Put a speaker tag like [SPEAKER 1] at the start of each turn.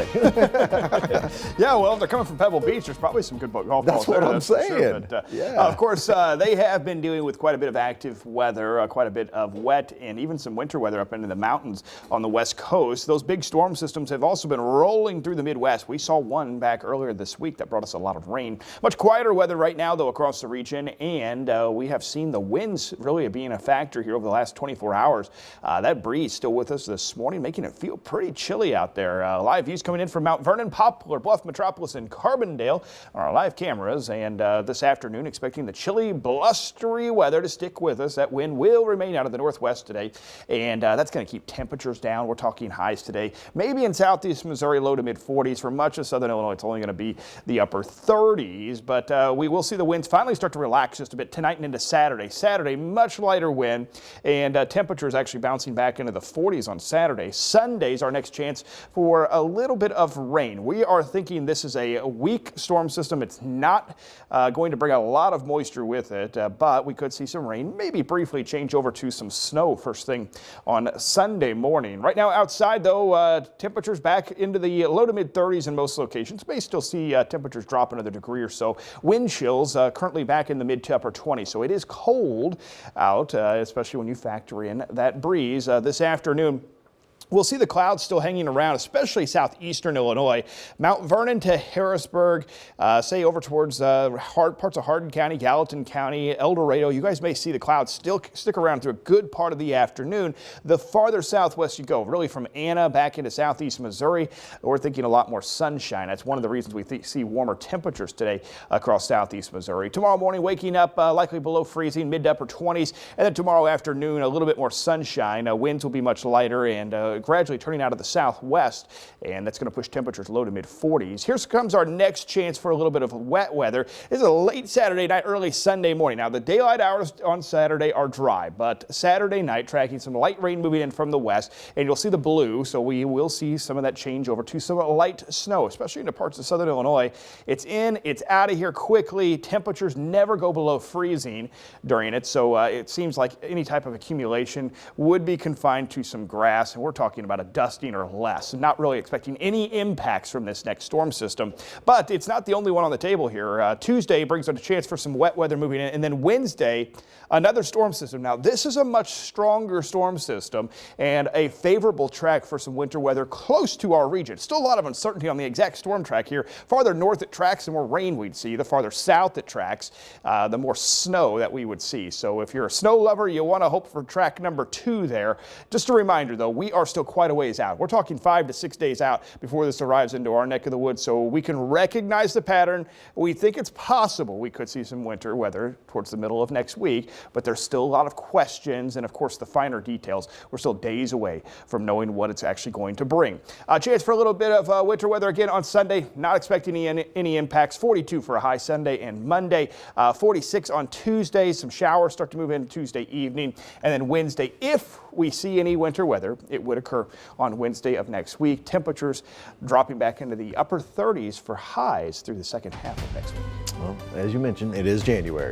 [SPEAKER 1] say.
[SPEAKER 2] Yeah, well, if they're coming from Pebble Beach, there's probably some good golf balls.
[SPEAKER 1] That's what I'm
[SPEAKER 2] for
[SPEAKER 1] saying.
[SPEAKER 2] Sure. But,
[SPEAKER 1] Yeah.
[SPEAKER 2] Of course, they have been dealing with quite a bit of active weather, quite a bit of wet, and even some winter weather up into the mountains on the west coast. Those big storm systems have also been rolling through the Midwest. We saw one back earlier this week that brought us a lot of rain. Much quieter weather right now, though, across the region, and we have seen the winds really being a factor here over the last 24 hours. That breeze still with us this morning, making it feel pretty chilly out there. Live views coming in from Mount Vernon, Poplar Bluff, Metropolis, and Carbondale on our live cameras. And this afternoon, expecting the chilly, blustery weather to stick with us. That wind will remain out of the northwest today, and that's going to keep temperatures down. We're talking highs today, maybe in southeast Missouri, low to mid 40s. For much of southern Illinois, it's only going to be the upper 30s, but we will see the winds finally start to relax just a bit tonight and into Saturday. Saturday, much lighter wind, and temperatures actually bouncing back into the 40s on Saturday. Sunday's our next chance for a little bit of rain. We are thinking this is a weak storm system. It's not going to bring a lot of moisture with it, but we could see some rain, maybe briefly change over to some snow first thing on Sunday morning. Right now outside, though, temperatures back into the low to mid 30s in most locations. May still see temperatures drop another degree or so. Wind chills currently back in the mid to upper 20s, so it is cold out, especially when you factor in that breeze. This afternoon, we'll see the clouds still hanging around, especially southeastern Illinois. Mount Vernon to Harrisburg, say over towards parts of Hardin County, Gallatin County, El Dorado. You guys may see the clouds still stick around through a good part of the afternoon. The farther southwest you go, really from Anna back into southeast Missouri, we're thinking a lot more sunshine. That's one of the reasons we see warmer temperatures today across southeast Missouri. Tomorrow morning, waking up likely below freezing, mid to upper 20s, and then tomorrow afternoon, a little bit more sunshine. Winds will be much lighter and gradually turning out of the southwest, and that's going to push temperatures low to mid 40s. Here comes our next chance for a little bit of wet weather. This is a late Saturday night, early Sunday morning. Now, the daylight hours on Saturday are dry, but Saturday night tracking some light rain moving in from the west, and you'll see the blue, so we will see some of that change over to some light snow, especially into parts of southern Illinois. It's in, it's out of here quickly. Temperatures never go below freezing during it, so it seems like any type of accumulation would be confined to some grass, and we're talking about a dusting or less. Not really expecting any impacts from this next storm system, but it's not the only one on the table here. Tuesday brings us a chance for some wet weather moving in, and then Wednesday, another storm system. Now, this is a much stronger storm system and a favorable track for some winter weather close to our region. Still a lot of uncertainty on the exact storm track here. Farther north it tracks, the more rain we'd see. The farther south it tracks, the more snow that we would see. So if you're a snow lover, you want to hope for track number 2 there. Just a reminder, though, we are still quite a ways out. We're talking 5 to 6 days out before this arrives into our neck of the woods, so we can recognize the pattern. We think it's possible we could see some winter weather towards the middle of next week, but there's still a lot of questions, and of course the finer details. We're still days away from knowing what it's actually going to bring. A chance for a little bit of winter weather again on Sunday. Not expecting any impacts. 42 for a high Sunday and Monday. 46 on Tuesday. Some showers start to move in Tuesday evening, and then Wednesday, if we see any winter weather, it would occur on Wednesday of next week. Temperatures dropping back into the upper 30s for highs through the second half of next week.
[SPEAKER 1] Well, as you mentioned, it is January.